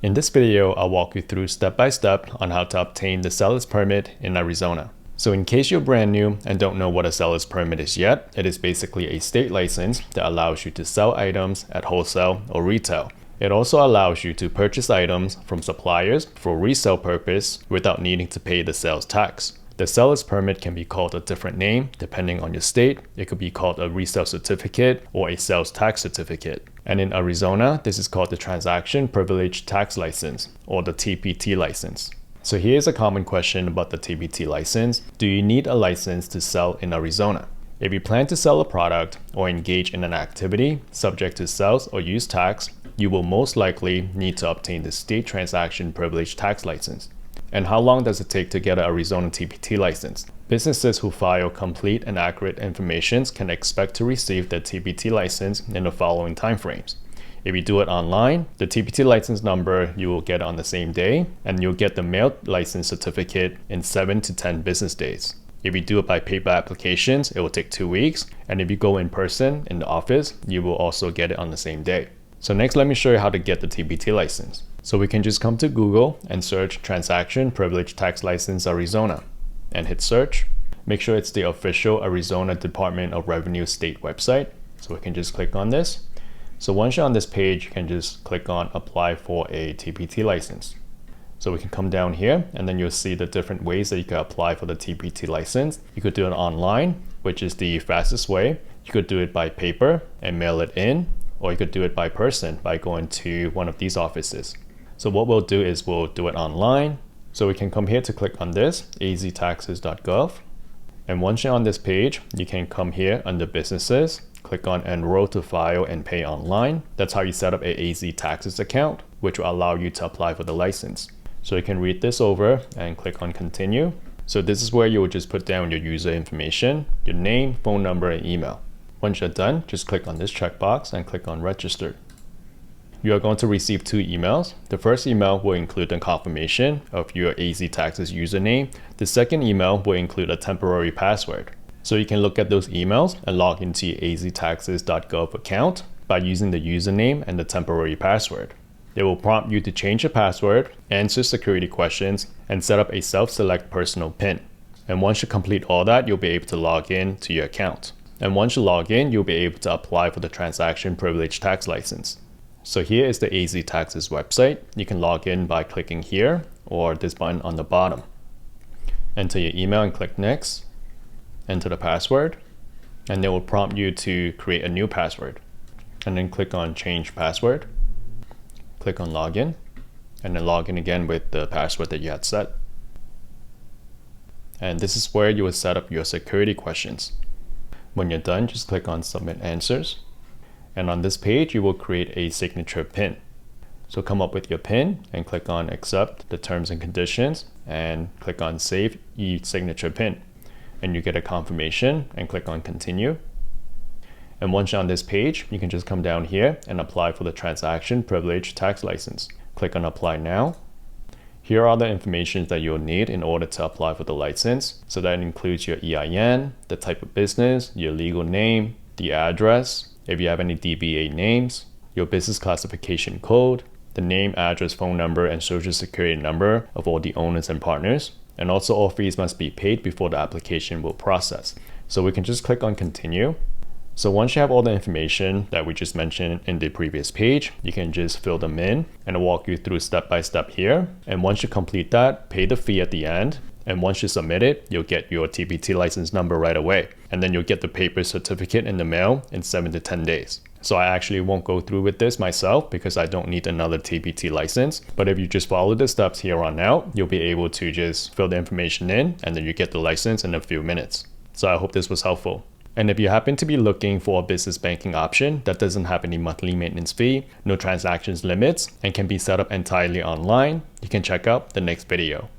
In this video, I'll walk you through step by step on how to obtain the seller's permit in Arizona. So in case you're brand new and don't know what a seller's permit is yet, it is basically a state license that allows you to sell items at wholesale or retail. It also allows you to purchase items from suppliers for resale purpose without needing to pay the sales tax. The seller's permit can be called a different name depending on your state. It could be called a resale certificate or a sales tax certificate. And in Arizona, this is called the Transaction Privilege Tax License, or the TPT license. So here's a common question about the TPT license. Do you need a license to sell in Arizona? If you plan to sell a product or engage in an activity subject to sales or use tax, you will most likely need to obtain the State Transaction Privilege Tax License. And how long does it take to get an Arizona TPT license? Businesses who file complete and accurate information can expect to receive the TPT license in the following timeframes. If you do it online, the TPT license number you will get on the same day, and you'll get the mailed license certificate in 7 to 10 business days. If you do it by paper applications, it will take 2 weeks, and if you go in person in the office, you will also get it on the same day. So next, let me show you how to get the TPT license. So we can just come to Google and search Transaction Privilege Tax License Arizona and hit search. Make sure it's the official Arizona Department of Revenue state website. So we can just click on this. So once you're on this page, you can just click on apply for a TPT license. So we can come down here and then you'll see the different ways that you can apply for the TPT license. You could do it online, which is the fastest way. You could do it by paper and mail it in, or you could do it by person by going to one of these offices. So what we'll do is we'll do it online. So we can come here to click on this, aztaxes.gov. And once you're on this page, you can come here under businesses, click on enroll to file and pay online. That's how you set up a AZ Taxes account, which will allow you to apply for the license. So you can read this over and click on continue. So this is where you will just put down your user information, your name, phone number, and email. Once you're done, just click on this checkbox and click on register. You are going to receive 2 emails. The first email will include a confirmation of your AZ Taxes username. The second email will include a temporary password. So you can look at those emails and log into your aztaxes.gov account by using the username and the temporary password. They will prompt you to change your password, answer security questions, and set up a self-select personal PIN. And once you complete all that, you'll be able to log in to your account. And once you log in, you'll be able to apply for the Transaction Privilege Tax License. So here is the AZ Taxes website. You can log in by clicking here or this button on the bottom. Enter your email and click next. Enter the password, and they will prompt you to create a new password. And then click on change password. Click on login, and then log in again with the password that you had set. And this is where you will set up your security questions. When you're done, just click on submit answers. And on this page, you will create a signature PIN. So come up with your PIN and click on accept the terms and conditions and click on save e-signature PIN. And you get a confirmation and click on continue. And once you're on this page, you can just come down here and apply for the Transaction Privilege Tax License. Click on apply now. Here are the information that you'll need in order to apply for the license. So that includes your EIN, the type of business, your legal name, the address, if you have any DBA names, your business classification code, the name, address, phone number, and social security number of all the owners and partners. And also all fees must be paid before the application will process. So we can just click on continue. So once you have all the information that we just mentioned in the previous page, you can just fill them in and I'll walk you through step by step here. And once you complete that, pay the fee at the end. And once you submit it, you'll get your TPT license number right away. And then you'll get the paper certificate in the mail in 7 to 10 days. So I actually won't go through with this myself because I don't need another TPT license. But if you just follow the steps here on out, you'll be able to just fill the information in and then you get the license in a few minutes. So I hope this was helpful. And if you happen to be looking for a business banking option that doesn't have any monthly maintenance fee, no transactions limits, and can be set up entirely online, you can check out the next video.